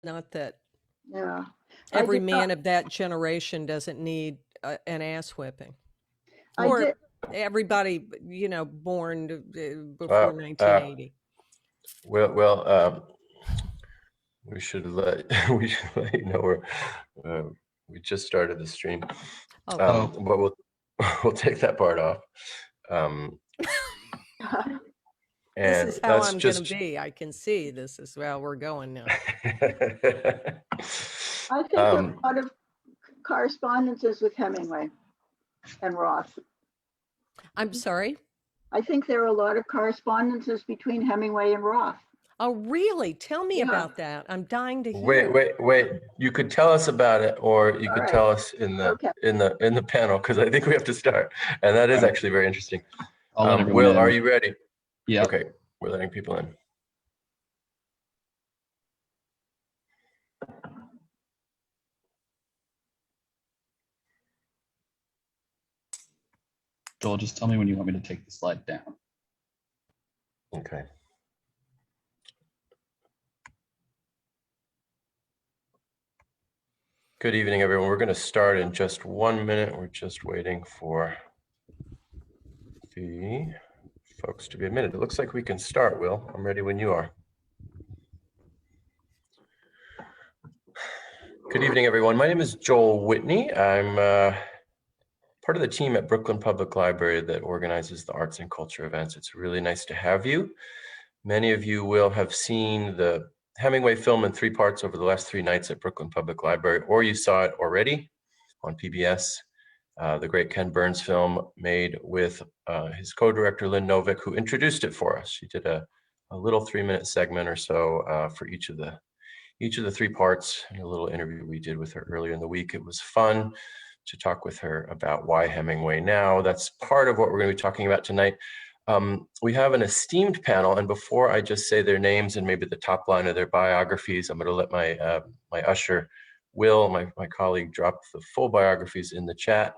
Not that Yeah. every did man of that generation doesn't need an ass whipping. I Or did. everybody, born before Well, 1980. we should let you know we just started the stream. But we'll take that part off. This And is how that's I'm just going to be. I can see this is how we're going now. I think there are a lot of correspondences with Hemingway and Roth. I'm sorry? I think there are a lot of correspondences between Hemingway and Roth. Oh, really? Tell me Yeah. about that. I'm dying to hear. Wait. You could tell us about it, or you could tell us in the panel, because I think we have to start, and that is actually very interesting. Will, are you ready? Yeah. Okay, we're letting people in. Joel, just tell me when you want me to take the slide down. Okay. Good evening, everyone. We're going to start in just 1 minute. We're just waiting for the folks to be admitted. It looks like we can start, Will. I'm ready when you are. Good evening, everyone. My name is Joel Whitney. I'm part of the team at Brooklyn Public Library that organizes the arts and culture events. It's really nice to have you. Many of you will have seen the Hemingway film in 3 parts over the last 3 nights at Brooklyn Public Library, or you saw it already on PBS. The great Ken Burns film made with his co-director Lynn Novick, who introduced it for us. She did a little 3-minute segment or so for each of the 3 parts, and a little interview we did with her earlier in the week. It was fun to talk with her about why Hemingway now. That's part of what we're going to be talking about tonight. We have an esteemed panel, and before I just say their names and maybe the top line of their biographies, I'm going to let my usher, Will, my colleague, drop the full biographies in the chat.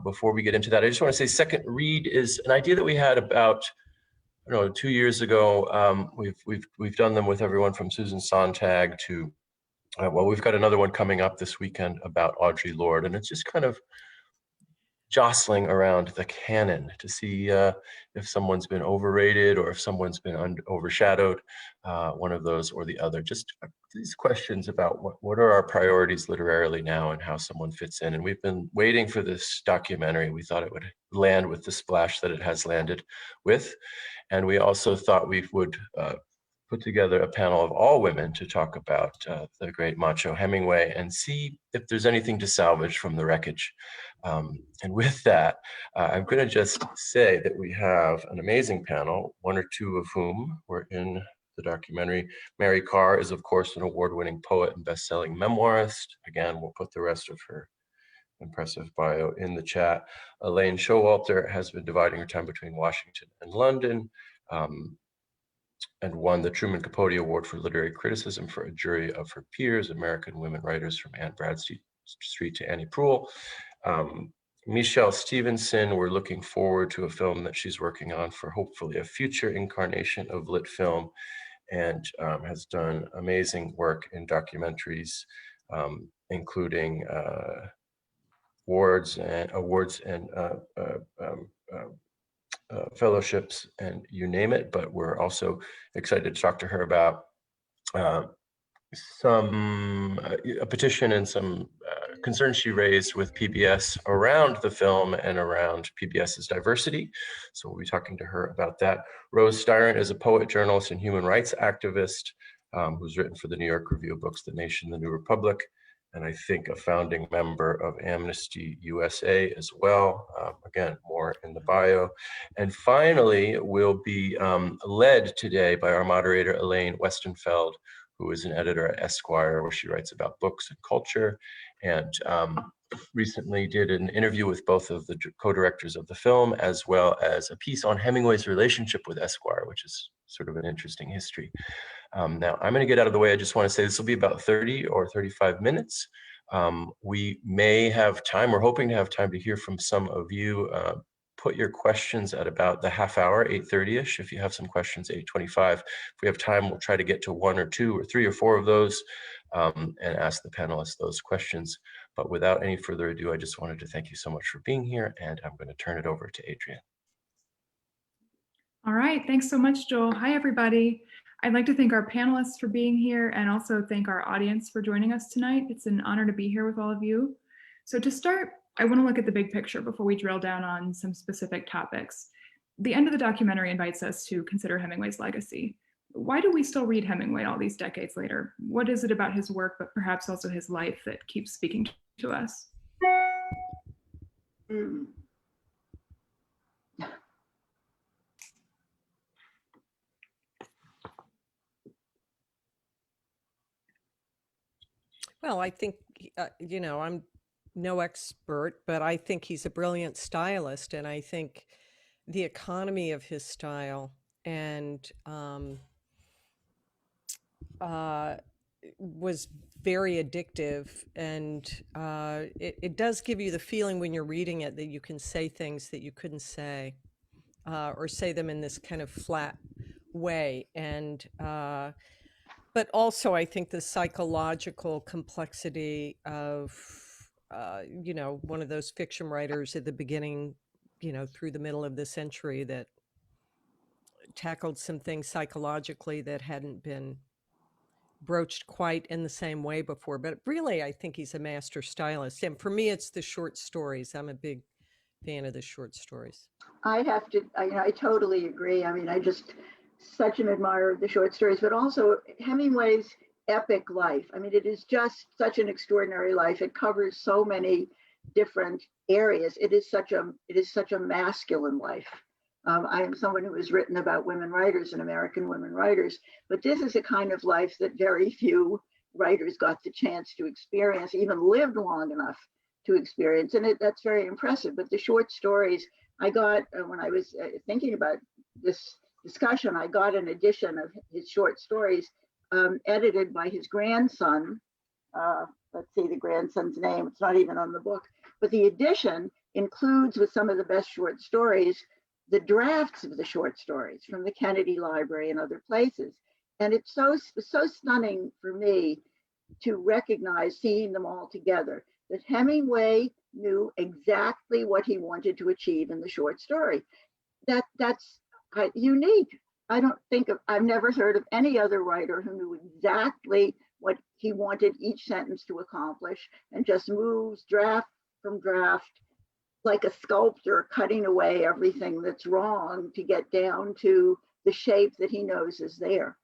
Before we get into that, I just want to say Second Read is an idea that we had about 2 years ago. We've done them with everyone from Susan Sontag to we've got another one coming up this weekend about Audre Lorde, and it's just kind of jostling around the canon to see if someone's been overrated or if someone's been overshadowed, one of those or the other. Just these questions about what are our priorities literarily now and how someone fits in. And we've been waiting for this documentary. We thought it would land with the splash that it has landed with. And we also thought we would put together a panel of all women to talk about the great macho Hemingway and see if there's anything to salvage from the wreckage. And with that, I'm going to just say that we have an amazing panel, 1 or 2 of whom were in the documentary. Mary Karr is, of course, an award-winning poet and best-selling memoirist. Again, we'll put the rest of her impressive bio in the chat. Elaine Showalter has been dividing her time between Washington and London, and won the Truman Capote Award for Literary Criticism for a jury of her peers, American women writers from Anne Bradstreet to Annie Proulx. Michelle Stevenson, we're looking forward to a film that she's working on for hopefully a future incarnation of lit film, and has done amazing work in documentaries, including awards and fellowships and you name it. But we're also excited to talk to her about a petition and some concerns she raised with PBS around the film and around PBS's diversity. So we'll be talking to her about that. Rose Styron is a poet, journalist, and human rights activist who's written for the New York Review of Books, The Nation, The New Republic, and I think a founding member of Amnesty USA as well. Again, more in the bio. And finally, we'll be led today by our moderator, Elaine Westenfeld, who is an editor at Esquire, where she writes about books and culture, and recently did an interview with both of the co-directors of the film, as well as a piece on Hemingway's relationship with Esquire, which is sort of an interesting history. Now, I'm going to get out of the way. I just want to say this will be about 30 or 35 minutes. We may have time, we're hoping to have time to hear from some of you. Put your questions at about the half hour, 8:30ish. If you have some questions, 8:25. If we have time, we'll try to get to 1 or 2 or 3 or 4 of those. and ask the panelists those questions. But without any further ado, I just wanted to thank you so much for being here, and I'm going to turn it over to Adrienne. All right, thanks so much, Joel. Hi, everybody. I'd like to thank our panelists for being here and also thank our audience for joining us tonight. It's an honor to be here with all of you. So to start, I want to look at the big picture before we drill down on some specific topics. The end of the documentary invites us to consider Hemingway's legacy. Why do we still read Hemingway all these decades later? What is it about his work, but perhaps also his life, that keeps speaking to us? Mm. Well, I think, I'm no expert, but I think he's a brilliant stylist. And I think the economy of his style and was very addictive. And it does give you the feeling when you're reading it that you can say things that you couldn't say, or say them in this kind of flat way. And but also, I think the psychological complexity of, one of those fiction writers at the beginning, through the middle of the century that tackled some things psychologically that hadn't been broached quite in the same way before. But really, I think he's a master stylist. And for me, it's the short stories. I'm a big fan of the short stories. I have to, I totally agree. I mean, I just such an admirer of the short stories, but also Hemingway's epic life. I mean, it is just such an extraordinary life. It covers so many different areas. It is such a masculine life. I am someone who has written about women writers and American women writers, but this is a kind of life that very few writers got the chance to experience, even lived long enough to experience. And that's very impressive. But the short stories I got, when I was thinking about this discussion, I got an edition of his short stories edited by his grandson. Let's see the grandson's name. It's not even on the book. But the edition includes, with some of the best short stories, the drafts of the short stories from the Kennedy Library and other places. And it's so stunning for me to recognize, seeing them all together, that Hemingway knew exactly what he wanted to achieve in the short story. That's unique. I've never heard of any other writer who knew exactly what he wanted each sentence to accomplish and just moves draft from draft like a sculptor, cutting away everything that's wrong to get down to the shape that he knows is there.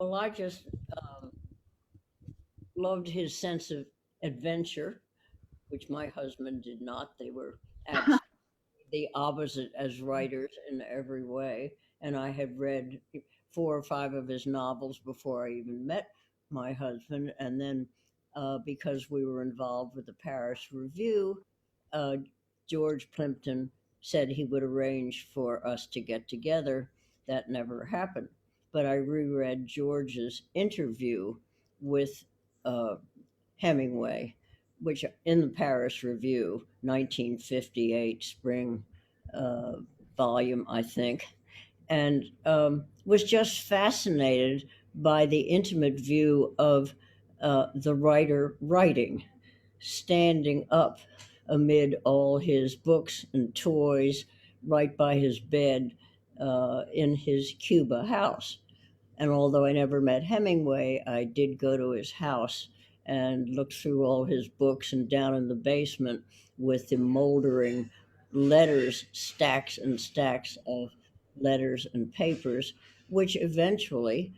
Well, I just loved his sense of adventure, which my husband did not. They were absolutely the opposite as writers in every way. And I had read 4 or 5 of his novels before I even met my husband. And then because we were involved with the Paris Review, George Plimpton said he would arrange for us to get together. That never happened. But I reread George's interview with Hemingway, which in the Paris Review, 1958 spring volume, I think, and was just fascinated by the intimate view of the writer writing, standing up amid all his books and toys right by his bed in his Cuba house. And although I never met Hemingway, I did go to his house and looked through all his books, and down in the basement with the moldering letters, stacks and stacks of letters and papers, which eventually,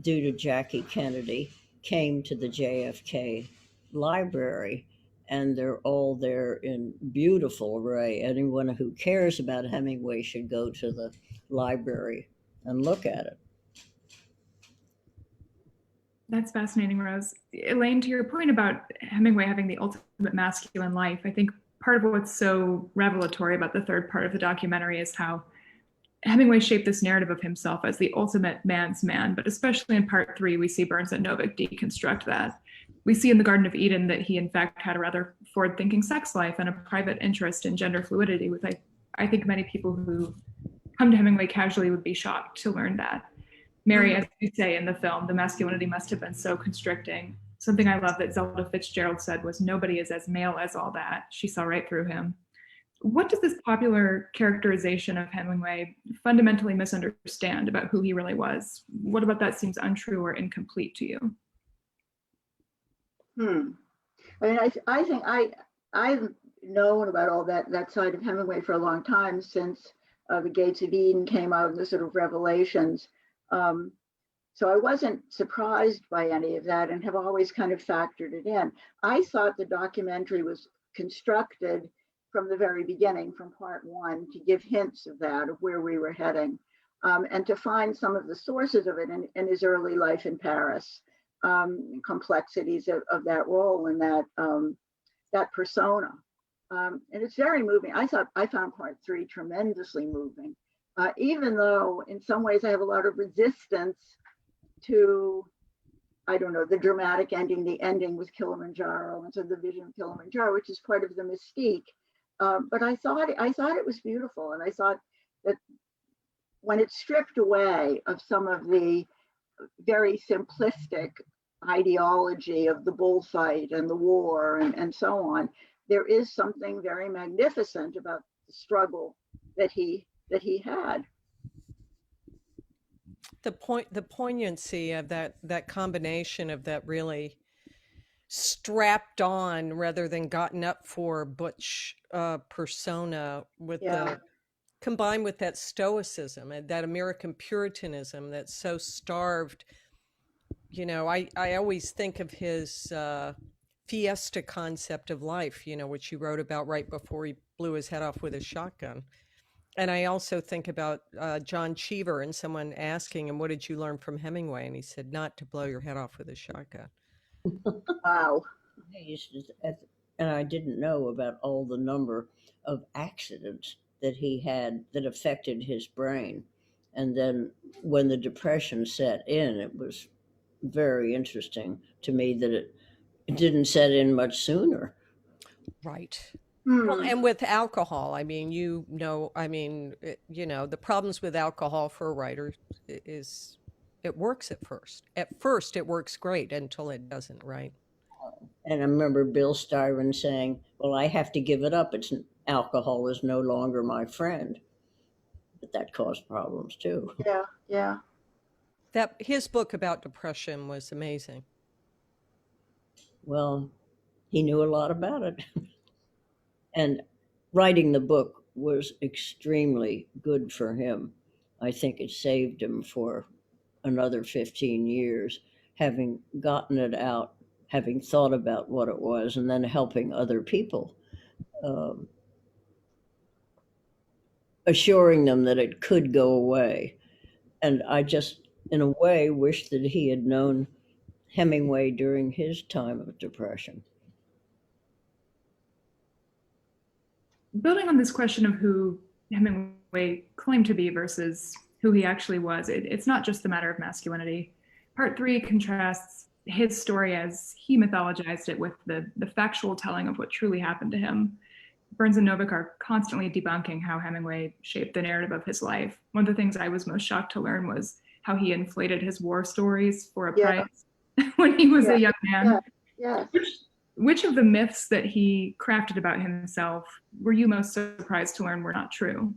due to Jackie Kennedy, came to the JFK library. And they're all there in beautiful array. Anyone who cares about Hemingway should go to the library and look at it. That's fascinating, Rose. Elaine, to your point about Hemingway having the ultimate masculine life, I think part of what's so revelatory about the third part of the documentary is how Hemingway shaped this narrative of himself as the ultimate man's man. But especially in part 3, we see Burns and Novick deconstruct that. We see in the Garden of Eden that he, in fact, had a rather forward-thinking sex life and a private interest in gender fluidity, which I think many people who come to Hemingway casually would be shocked to learn that. Mary, as you say in the film, the masculinity must have been so constricting. Something I love that Zelda Fitzgerald said was, "Nobody is as male as all that." She saw right through him. What does this popular characterization of Hemingway fundamentally misunderstand about who he really was? What about that seems untrue or incomplete to you? I mean, I think I've known about all that side of Hemingway for a long time, since the Gates of Eden came out and the sort of revelations. So I wasn't surprised by any of that and have always kind of factored it in. I thought the documentary was constructed from the very beginning, from part one, to give hints of that, of where we were heading, and to find some of the sources of it in his early life in Paris, complexities of that role and that persona. And it's very moving. I found part three tremendously moving, even though in some ways I have a lot of resistance to, I don't know, the dramatic ending, the ending with Kilimanjaro, and so the vision of Kilimanjaro, which is part of the mystique. But I thought it was beautiful, and I thought that when it's stripped away of some of the very simplistic ideology of the bullfight and the war and so on, there is something very magnificent about the struggle that he had. The poignancy of that combination of that really strapped on rather than gotten up for butch persona, with Yeah. combined with that stoicism and that American Puritanism that's so starved. I always think of his fiesta concept of life, which he wrote about right before he blew his head off with a shotgun. And I also think about John Cheever and someone asking him, "What did you learn from Hemingway?" And he said, "Not to blow your head off with a shotgun." Wow. And I didn't know about all the number of accidents that he had that affected his brain. And then when the depression set in, it was very interesting to me that it didn't set in much sooner. Right. Well, Hmm. and with alcohol, I mean, the problems with alcohol for a writer is it works at first. At first, it works great until it doesn't, right? And I remember Bill Styron saying, "Well, I have to give it up. Alcohol is no longer my friend." But that caused problems too. Yeah. Yeah. That his book about depression was amazing. Well, he knew a lot about it. And writing the book was extremely good for him. I think it saved him for another 15 years, having gotten it out, having thought about what it was, and then helping other people, um, assuring them that it could go away. And I just, in a way, wish that he had known Hemingway during his time of depression. Building on this question of who Hemingway claimed to be versus who he actually was, it's not just the matter of masculinity. Part three contrasts his story as he mythologized it with the factual telling of what truly happened to him. Burns and Novick are constantly debunking how Hemingway shaped the narrative of his life. One of the things I was most shocked to learn was how he inflated his war stories for a Yeah. price when he was Yeah. a young man. Yeah. Which of the myths that he crafted about himself were you most surprised to learn were not true?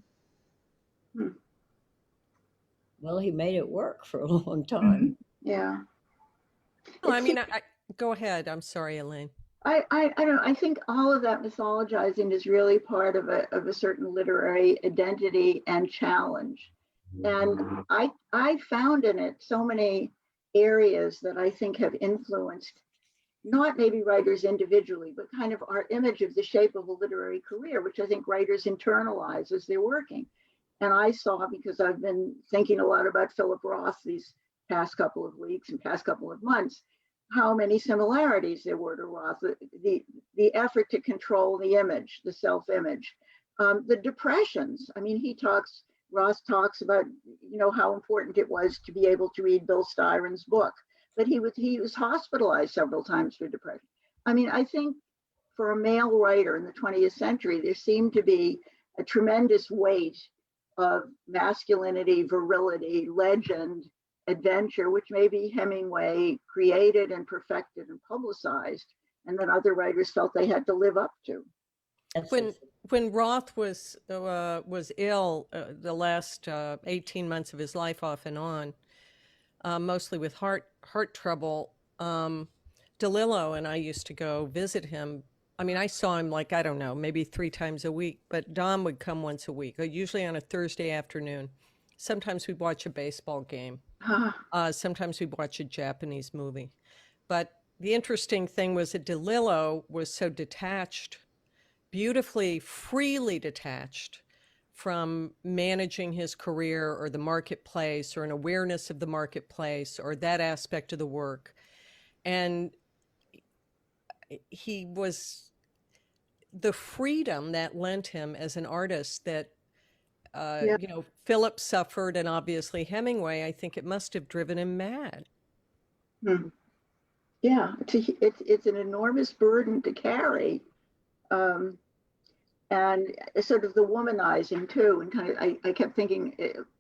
Well, he made it work for a long time. Yeah. Well, I mean, go ahead. I'm sorry, Elaine. I don't know. I think all of that mythologizing is really part of a certain literary identity and challenge. And I found in it so many areas that I think have influenced not maybe writers individually, but kind of our image of the shape of a literary career, which I think writers internalize as they're working. And I saw, because I've been thinking a lot about Philip Roth these past couple of weeks and past couple of months, how many similarities there were to Roth, the effort to control the image, the self-image, the depressions. I mean, Roth talks about, how important it was to be able to read Bill Styron's book, but he was hospitalized several times for depression. I mean, I think for a male writer in the 20th century, there seemed to be a tremendous weight of masculinity, virility, legend, adventure, which maybe Hemingway created and perfected and publicized, and then other writers felt they had to live up to. That's When it. when Roth was ill, the last 18 months of his life off and on, mostly with heart trouble, DeLillo and I used to go visit him. I mean, I saw him like, I don't know, maybe 3 times a week, but Don would come once a week, usually on a Thursday afternoon. Sometimes we'd watch a baseball game. Sometimes we'd watch a Japanese movie. But the interesting thing was that DeLillo was so detached, beautifully, freely detached from managing his career or the marketplace or an awareness of the marketplace or that aspect of the work. And he was the freedom that lent him as an artist that, Yeah. Philip suffered, and obviously Hemingway, I think it must have driven him mad. Hmm. Yeah, it's an enormous burden to carry. And sort of the womanizing too, and kind of I kept thinking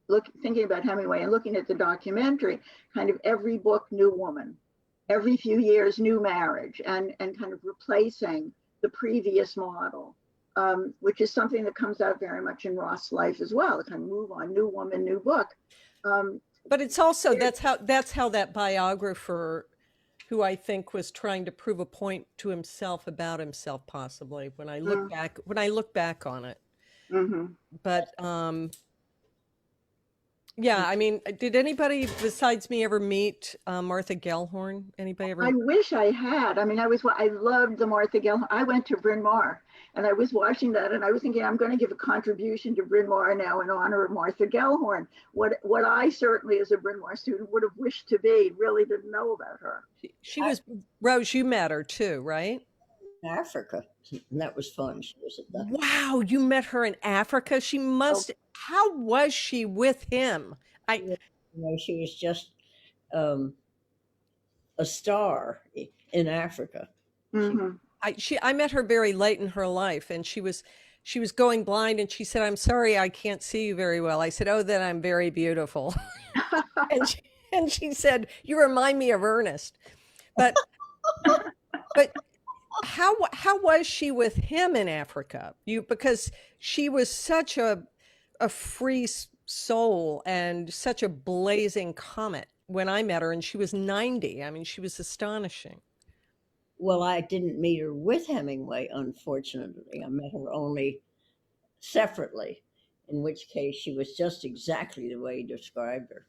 about Hemingway and looking at the documentary, kind of every book new woman, every few years new marriage, and kind of replacing the previous model, which is something that comes out very much in Roth's life as well. Kind of move on, new woman, new book. But it's also that's how that biographer, who I think was trying to prove a point to himself about himself, possibly when I look back on it. Mm-hmm. But yeah, I mean, did anybody besides me ever meet Martha Gellhorn? Anybody ever? I wish I had. I mean, I loved the Martha Gellhorn. I went to Bryn Mawr, and I was watching that, and I was thinking, I'm going to give a contribution to Bryn Mawr now in honor of Martha Gellhorn. What I certainly, as a Bryn Mawr student, would have wished to be, really didn't know about her. She was Rose. You met her too, right? Africa, and that was fun. She was at the Wow, you met her in Africa. She must. How was she with him? she was just a star in Africa. Mm-hmm. I met her very late in her life, and she was going blind, and she said, "I'm sorry, I can't see you very well." I said, "Oh, then I'm very beautiful." and she said, "You remind me of Ernest." But how was she with him in Africa? Because she was such a free soul and such a blazing comet when I met her, and she was 90. I mean, she was astonishing. Well, I didn't meet her with Hemingway, unfortunately. I met her only separately, in which case she was just exactly the way he described her.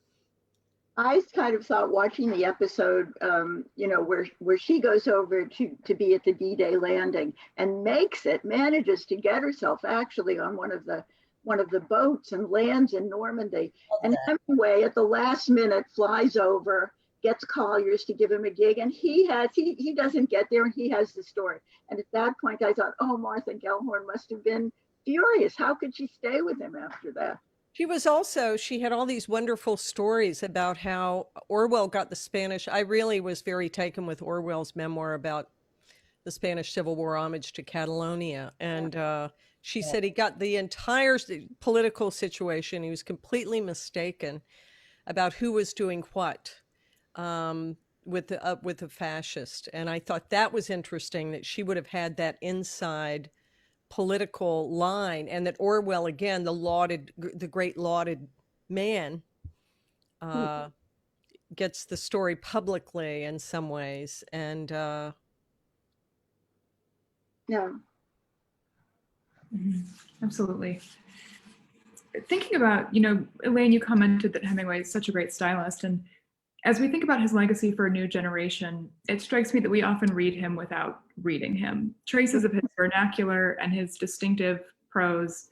I kind of thought watching the episode, where she goes over to be at the D-Day landing and manages to get herself actually on one of the boats and lands in Normandy. And Hemingway at the last minute flies over, gets Colliers to give him a gig, and he doesn't get there, and he has the story. And at that point I thought, oh, Martha Gellhorn must have been furious. How could she stay with him after that? She had all these wonderful stories about how Orwell got the Spanish. I really was very taken with Orwell's memoir about the Spanish Civil War homage to Catalonia. And she said he got the entire political situation. He was completely mistaken about who was doing what with the fascist. And I thought that was interesting, that she would have had that inside political line, and that Orwell, again, the great lauded man, gets the story publicly in some ways. And Yeah. Mhm. Absolutely. Thinking about, Elaine, you commented that Hemingway is such a great stylist. And as we think about his legacy for a new generation, it strikes me that we often read him without reading him. Traces of his vernacular and his distinctive prose,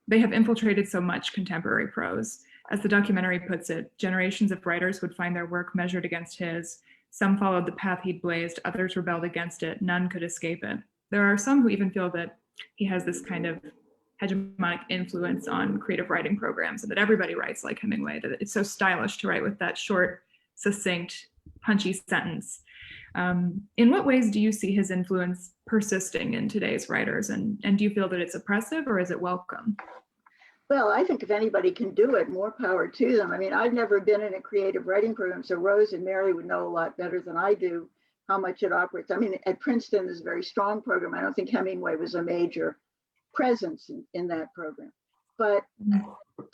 they have infiltrated so much contemporary prose. As the documentary puts it, generations of writers would find their work measured against his. Some followed the path he'd blazed, others rebelled against it. None could escape it. There are some who even feel that he has this kind of hegemonic influence on creative writing programs, and that everybody writes like Hemingway, that it's so stylish to write with that short, succinct, punchy sentence. In what ways do you see his influence persisting in today's writers? And do you feel that it's oppressive, or is it welcome? Well, I think if anybody can do it, more power to them. I mean, I've never been in a creative writing program, so Rose and Mary would know a lot better than I do how much it operates. I mean, at Princeton, there's a very strong program. I don't think Hemingway was a major presence in that program. But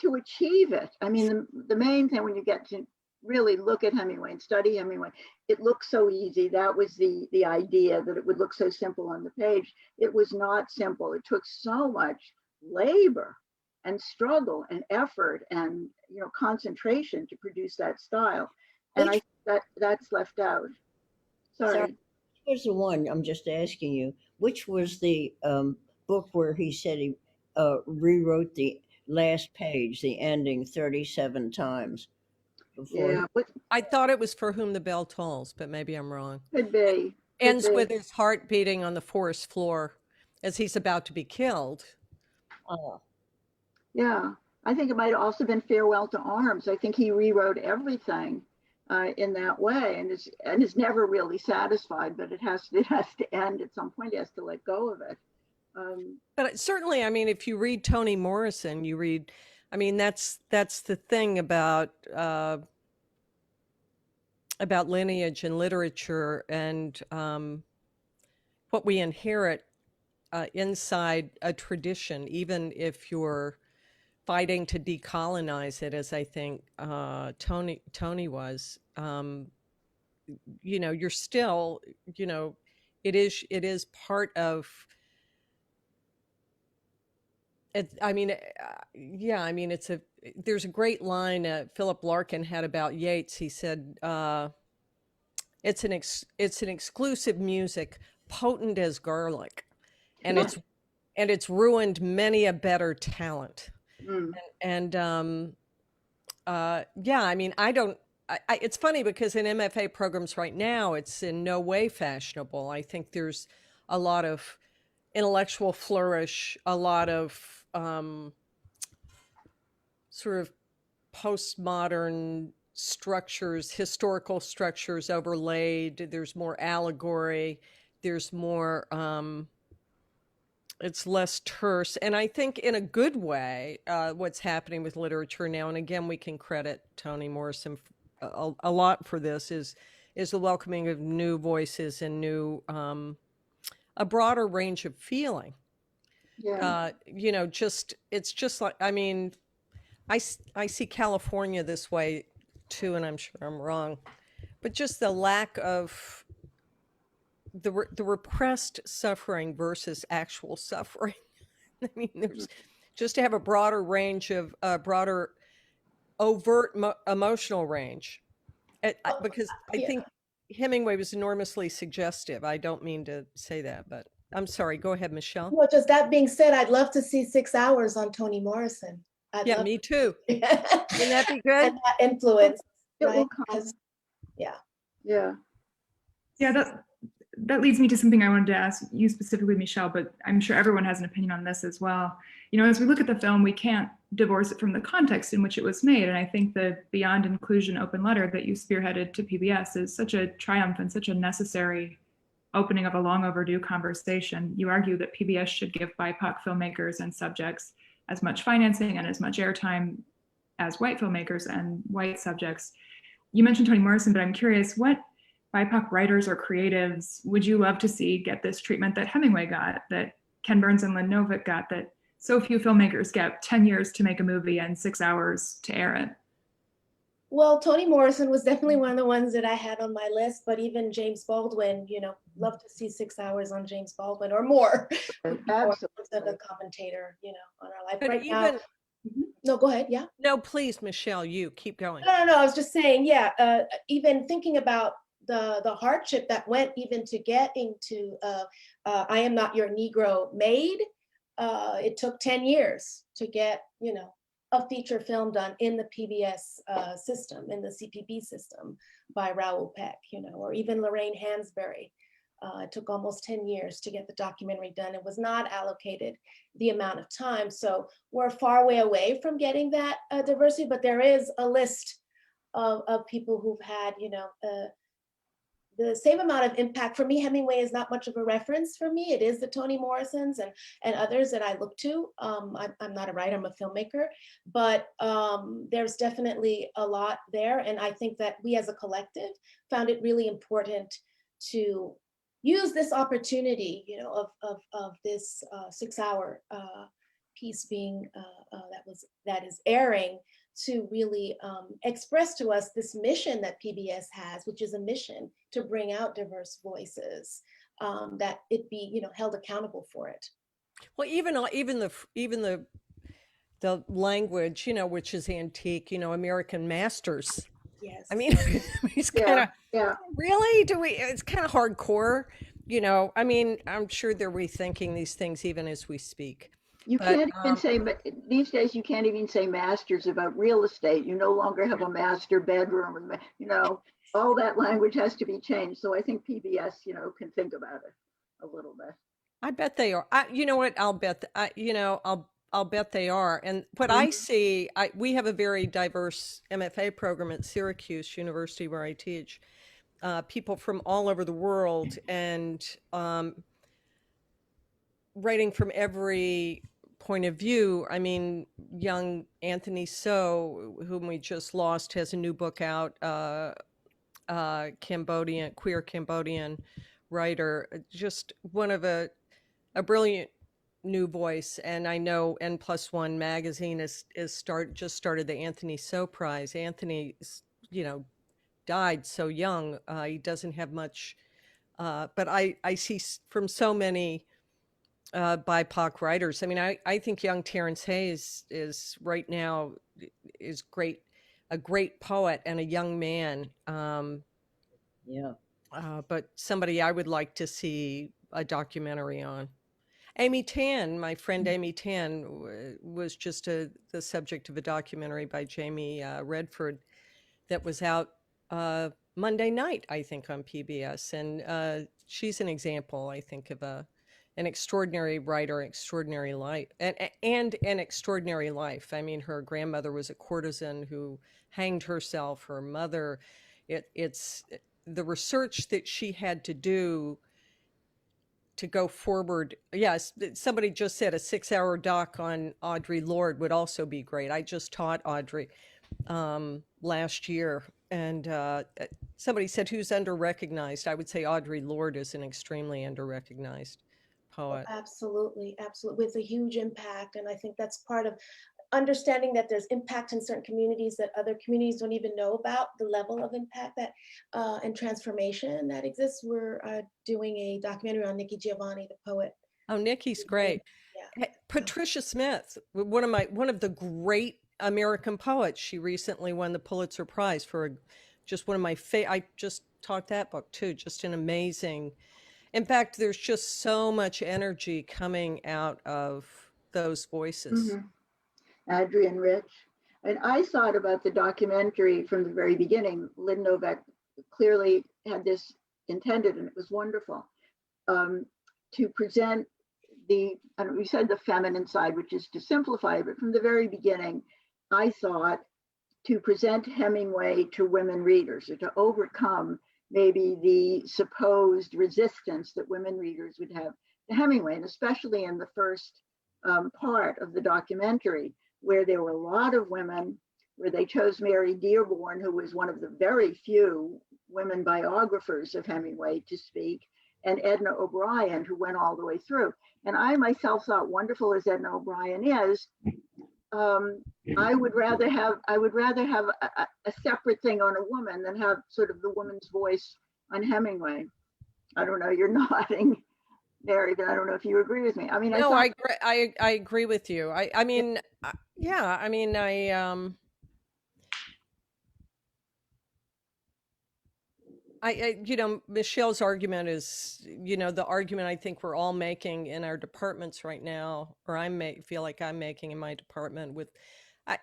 to achieve it, I mean, the main thing when you get to really look at Hemingway and study Hemingway, it looks so easy. That was the idea, that it would look so simple on the page. It was not simple. It took so much labor and struggle and effort and concentration to produce that style. And I that's left out. Sorry. Here's the one I'm just asking you. Which was the book where he said he rewrote the last page, the ending, 37 times before? Yeah, but I thought it was For Whom the Bell Tolls, but maybe I'm wrong. could be. Ends be. with his heart beating on the forest floor as he's about to be killed. Yeah, I think it might have also been Farewell to Arms. I think he rewrote everything in that way, and is never really satisfied. But it has to end at some point. He has to let go of it. But certainly, I mean, if you read Toni Morrison, you read, I mean, that's the thing about lineage and literature and what we inherit inside a tradition, even if you're fighting to decolonize it, as I think Toni was. You're still, it is part of. There's a great line Philip Larkin had about Yeats. He said, it's an exclusive music, potent as garlic, and it's ruined many a better talent. And it's funny because in MFA programs right now, it's in no way fashionable. I think there's a lot of intellectual flourish, a lot of sort of postmodern structures, historical structures overlaid. There's more allegory. There's more, it's less terse. And I think in a good way, what's happening with literature now, and again, we can credit Toni Morrison a lot for this, is the welcoming of new voices and new, a broader range of feeling. Yeah. It's just like, I mean, I see California this way too, and I'm sure I'm wrong, but just the lack of the repressed suffering versus actual suffering. I mean, there's just to have a broader range of broader overt emotional range, because I think Hemingway was enormously suggestive. I don't mean to say that, but I'm sorry. Go ahead, Michelle. Well, just that being said, I'd love to see 6 hours on Toni Morrison. Yeah, me too. Wouldn't that be good? And that influence, It right? will come. Because- yeah. Yeah. Yeah, that leads me to something I wanted to ask you specifically, Michelle, but I'm sure everyone has an opinion on this as well. As we look at the film, we can't divorce it from the context in which it was made. And I think the Beyond Inclusion open letter that you spearheaded to PBS is such a triumph and such a necessary opening of a long overdue conversation. You argue that PBS should give BIPOC filmmakers and subjects as much financing and as much airtime as white filmmakers and white subjects. You mentioned Toni Morrison, but I'm curious, what BIPOC writers or creatives would you love to see get this treatment that Hemingway got, that Ken Burns and Lynn Novick got, that so few filmmakers get 10 years to make a movie and 6 hours to air it? Well, Toni Morrison was definitely one of the ones that I had on my list, but even James Baldwin, love to see 6 hours on James Baldwin or more. Absolutely. As a commentator, on our life But right even, now. No, go ahead. Yeah. no, please, Michelle, you keep going. No. I was just saying, yeah. Even thinking about the hardship that went even to getting to I Am Not Your Negro made. It took 10 years to get, a feature film done in the PBS system, in the CPB system by Raoul Peck, or even Lorraine Hansberry. It took almost 10 years to get the documentary done. It was not allocated the amount of time. So we're far way away from getting that diversity, but there is a list of people who've had, the same amount of impact. For me, Hemingway is not much of a reference for me. It is the Toni Morrisons and others that I look to. I'm not a writer, I'm a filmmaker, but there's definitely a lot there. And I think that we as a collective found it really important to use this opportunity, you know, of this 6-hour piece being that is airing, to really express to us this mission that PBS has, which is a mission to bring out diverse voices, that it be, you know, held accountable for it. Well, even the language, you know, which is antique, you know, American masters. Yes. I mean, it's kind of Yeah. really, do we? It's kind of hardcore, you know. I mean, I'm sure they're rethinking these things even as we speak. You But, can't even say, these days, you can't even say masters about real estate. You no longer have a master bedroom, you know, all that language has to be changed. So I think PBS, you know, can think about it a little bit. I bet they are. You know what? I'll bet. I'll bet they are. And what I see, we have a very diverse MFA program at Syracuse University where I teach. People from all over the world, and writing from every point of view. I mean, young Anthony So, whom we just lost, has a new book out. Queer Cambodian writer, just one of a brilliant new voice. And I know N+1 magazine just started the Anthony So Prize. Anthony, you know, died so young. He doesn't have much, but I see from so many BIPOC writers. I mean, I think young Terrence Hayes is right now is great, a great poet and a young man. Yeah. But somebody I would like to see a documentary on. Amy Tan, my friend Amy Tan, was just the subject of a documentary by Jamie Redford that was out Monday night, I think, on PBS. And she's an example, I think, of an extraordinary writer, extraordinary life, and an extraordinary life. I mean, her grandmother was a courtesan who hanged herself. Her mother, it's the research that she had to do to go forward. Yes, somebody just said a 6-hour doc on Audre Lorde would also be great. I just taught Audre last year, and somebody said who's under-recognized. I would say Audre Lorde is an extremely under-recognized poet. Absolutely, absolutely, with a huge impact. And I think that's part of understanding that there's impact in certain communities that other communities don't even know about, the level of impact that and transformation that exists. We're doing a documentary on Nikki Giovanni, the poet. Oh, Nikki's great. Yeah. Patricia Smith, one of the great American poets. She recently won the Pulitzer Prize for just one of my I just taught that book too. Just an amazing. In fact, there's just so much energy coming out of those voices. Adrienne Rich. And I thought about the documentary from the very beginning. Lynn Novak clearly had this intended, and it was wonderful, to present we said the feminine side, which is to simplify, but from the very beginning, I thought to present Hemingway to women readers, or to overcome maybe the supposed resistance that women readers would have to Hemingway, and especially in the first part of the documentary, where there were a lot of women, where they chose Mary Dearborn, who was one of the very few women biographers of Hemingway to speak, and Edna O'Brien, who went all the way through. And I myself thought, wonderful as Edna O'Brien is, I would rather have a separate thing on a woman than have sort of the woman's voice on Hemingway. I don't know, you're nodding, Mary, but I don't know if you agree with me. I mean, No, I agree with you. I mean, yeah, I mean, you know, Michelle's argument is, you know, the argument I think we're all making in our departments right now, or feel like I'm making in my department with,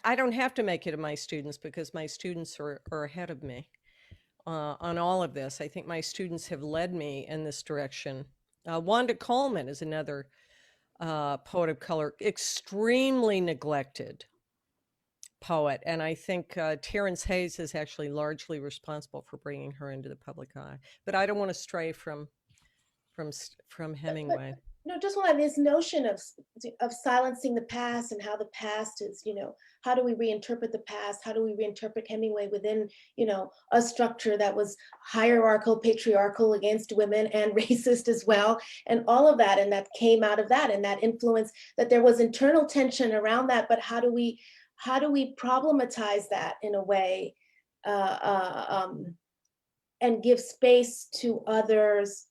I don't have to make it to my students because my students are ahead of me on all of this. I think my students have led me in this direction. Wanda Coleman is another poet of color, extremely neglected poet, and I think Terrence Hayes is actually largely responsible for bringing her into the public eye. But I don't want to stray from Hemingway. No, just want this notion of silencing the past and how the past is, how do we reinterpret the past? How do we reinterpret Hemingway within, a structure that was hierarchical, patriarchal against women and racist as well, and all of that, and that came out of that, and that influence, that there was internal tension around that. But how do we problematize that in a way, and give space to others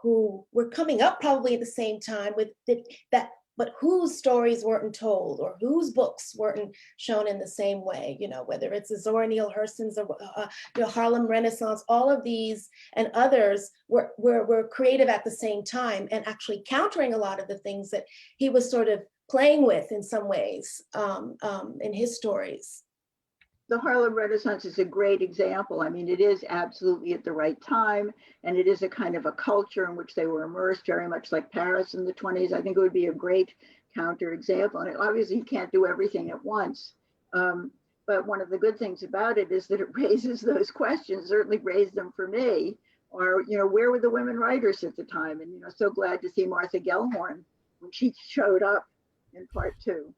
who were coming up probably at the same time with that, but whose stories weren't told, or whose books weren't shown in the same way, whether it's the Zora Neale Hurston's or Harlem Renaissance, all of these and others were creative at the same time, and actually countering a lot of the things that he was sort of playing with in some ways in his stories. The Harlem Renaissance is a great example. I mean, it is absolutely at the right time, and it is a kind of a culture in which they were immersed, very much like Paris in the 20s. I think it would be a great counterexample. And obviously, you can't do everything at once. But one of the good things about it is that it raises those questions, certainly raised them for me. Or, where were the women writers at the time? And, so glad to see Martha Gellhorn when she showed up in part 2.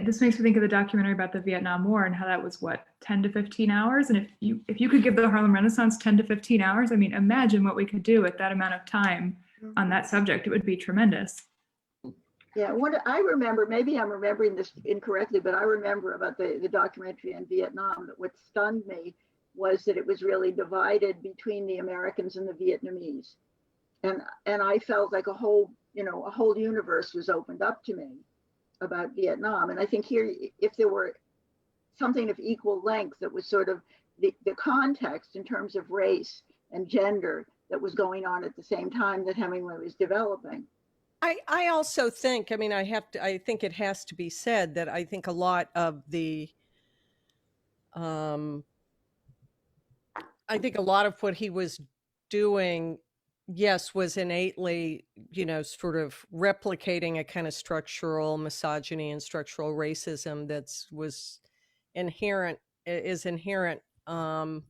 This makes me think of the documentary about the Vietnam War and how that was 10 to 15 hours. And if you could give the Harlem Renaissance 10 to 15 hours, I mean, imagine what we could do at that amount of time on that subject. It would be tremendous. Yeah, what I remember, maybe I'm remembering this incorrectly, but I remember about the documentary in Vietnam, that what stunned me was that it was really divided between the Americans and the Vietnamese. And I felt like a whole universe was opened up to me about Vietnam. And I think here, if there were something of equal length that was sort of the context in terms of race and gender that was going on at the same time that Hemingway was developing. I also think, I think it has to be said that I think a lot of what he was doing, yes, was innately, sort of replicating a kind of structural misogyny and structural racism is inherent in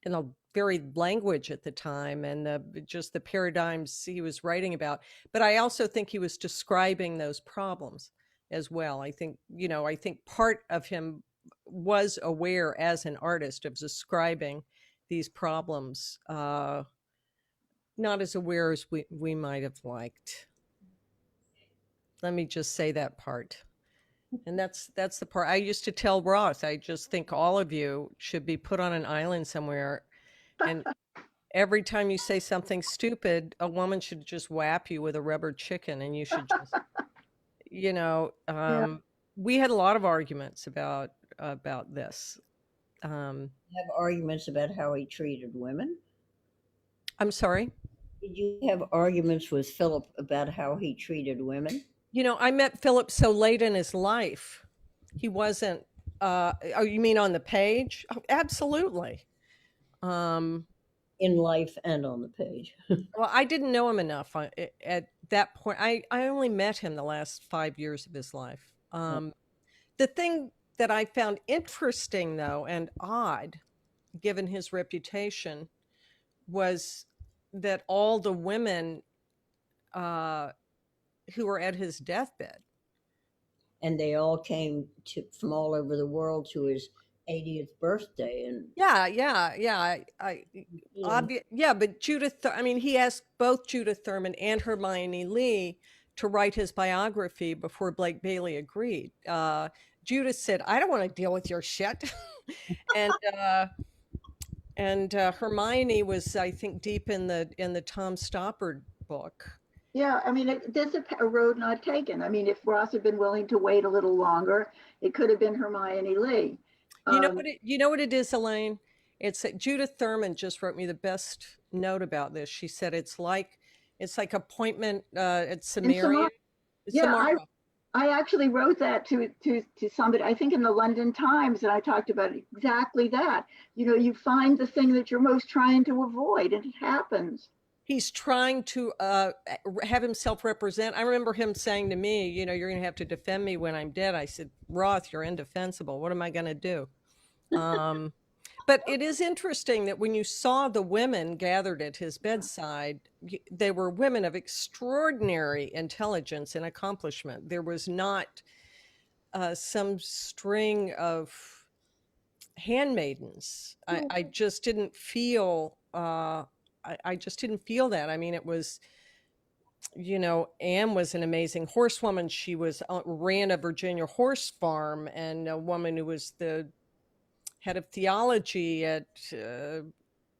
the very language at the time, and just the paradigms he was writing about. But I also think he was describing those problems as well. I think part of him was aware as an artist of describing these problems, not as aware as we might have liked. Let me just say that part. And that's the part I used to tell Roth. I just think all of you should be put on an island somewhere, and every time you say something stupid, a woman should just whap you with a rubber chicken, and you should just, we had a lot of arguments about this. Have arguments about how he treated women? I'm sorry? Did you have arguments with Philip about how he treated women? I met Philip so late in his life. He wasn't, oh, you mean on the page? Oh, absolutely. In life and on the page. Well, I didn't know him enough at that point. I only met him the last 5 years of his life. The thing that I found interesting, though, and odd, given his reputation, was that all the women who were at his deathbed, and they all came from all over the world to his 80th birthday. And but Judith, he asked both Judith Thurman and Hermione Lee to write his biography before Blake Bailey agreed. Judith said, "I don't want to deal with your shit," and Hermione was, I think, deep in the Tom Stoppard book. Yeah, there's a road not taken. If Roth had been willing to wait a little longer, it could have been Hermione Lee. You know what it is, Elaine? It's that Judith Thurman just wrote me the best note about this. She said it's like appointment at Samaria. Yeah, I actually wrote that to somebody, I think in the London Times, and I talked about exactly that. You find the thing that you're most trying to avoid, and it happens. he's trying to have himself represent. I remember him saying to me, you know, you're going to have to defend me when I'm dead. I said, Roth, you're indefensible. What am I going to do? But it is interesting that when you saw the women gathered at his bedside, they were women of extraordinary intelligence and accomplishment. There was not some string of handmaidens. I just didn't feel. I just didn't feel that. I mean, it was, you know, Anne was an amazing horsewoman. She was ran a Virginia horse farm, and a woman who was the head of theology at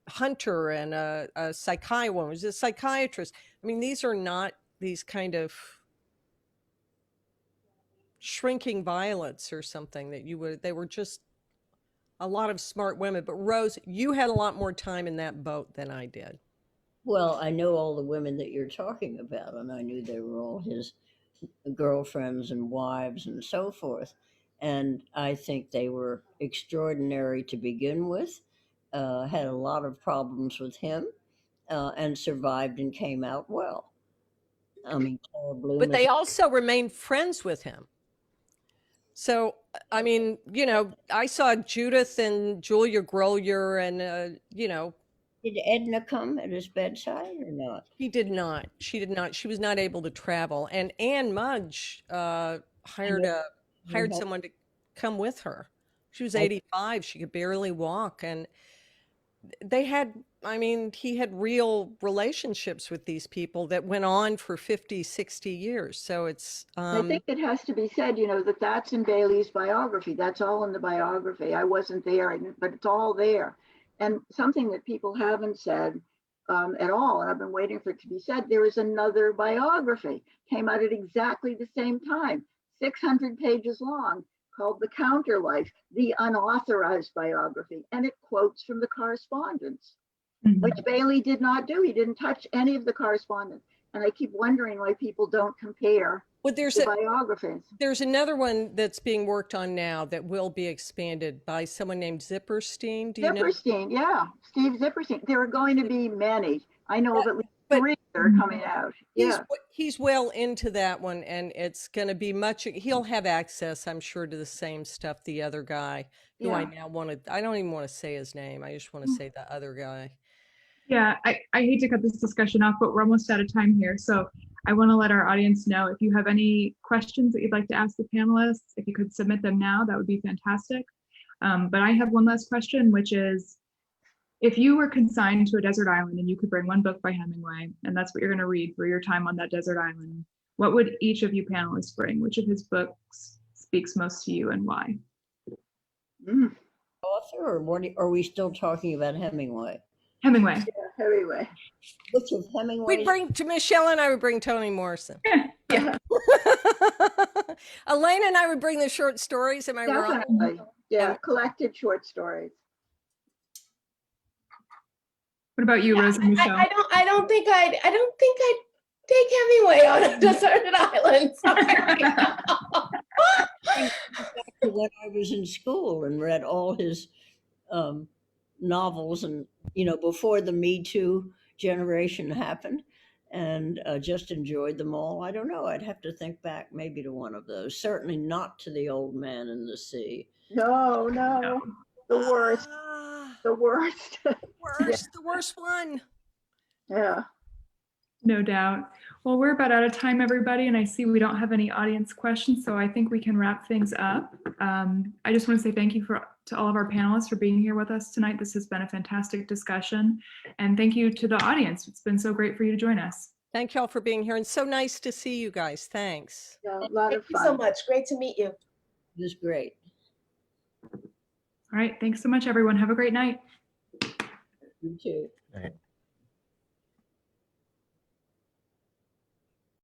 Hunter, and a psychiatrist woman, was a psychiatrist. I mean, these are not these kind of shrinking violets or something that you would, they were just a lot of smart women. But Rose, you had a lot more time in that boat than I did. Well, I know all the women that you're talking about, and I knew they were all his girlfriends and wives and so forth. And I think they were extraordinary to begin with, had a lot of problems with him, and survived and came out well. I mean, Clara Bloom But they is- also remained friends with him. So, I mean, you know, I saw Judith and Julia Grolier, and, you know, Did Edna come at his bedside or not? he did not. She did not. She was not able to travel. And Anne Mudge hired Mhm. someone to come with her. She was 85. She could barely walk. And they had, I mean, he had real relationships with these people that went on for 50, 60 years. So it's, I think it has to be said, you know, that that's in Bailey's biography. That's all in the biography. I wasn't there, but it's all there. And something that people haven't said at all, and I've been waiting for it to be said, there is another biography, came out at exactly the same time, 600 pages long, called The Counter Life, the unauthorized biography. And it quotes from the correspondence, which Bailey did not do. He didn't touch any of the correspondence. And I keep wondering why people don't compare well, the biographies. there's another one that's being worked on now that will be expanded by someone named Zipperstein. Do you know? Zipperstein, yeah, Steve Zipperstein. There are going to be many. I know of at least But 3 that are coming out. Yeah, He's well into that one, and it's going to be much. He'll have access, I'm sure, to the same stuff the other guy, who I Yeah. now want to. I don't even want to say his name. I just want to say the other guy. Yeah, I hate to cut this discussion off, but we're almost out of time here. So I want to let our audience know if you have any questions that you'd like to ask the panelists, if you could submit them now, that would be fantastic. But I have one last question, which is, if you were consigned to a desert island and you could bring one book by Hemingway, and that's what you're going to read for your time on that desert island, what would each of you panelists bring? Which of his books speaks most to you and why? Mm, Author, or what are we still talking about Hemingway? Hemingway. yeah, anyway. Which of Hemingway? We'd bring to Michelle, and I would bring Toni Morrison. Yeah. Elaine and I would bring the short stories. Am I wrong? Definitely. Yeah, collected short stories. What about you, Rose and Michelle? I don't think I'd take Hemingway on a deserted island. Sorry. When I was in school and read all his novels, and before the Me Too generation happened, and just enjoyed them all. I don't know. I'd have to think back maybe to one of those. Certainly not to The Old Man in the Sea. No, the worst, Ah, the worst. the worst one. Yeah. No doubt. Well, we're about out of time, everybody, and I see we don't have any audience questions, so I think we can wrap things up. I just want to say thank you to all of our panelists for being here with us tonight. This has been a fantastic discussion, and thank you to the audience. It's been so great for you to join us. Thank y'all for being here, and so nice to see you guys. Thanks. Yeah, a lot of Thank you fun. so much. Great to meet you. It was great. All right. Thanks so much, everyone. Have a great night. You too. Right.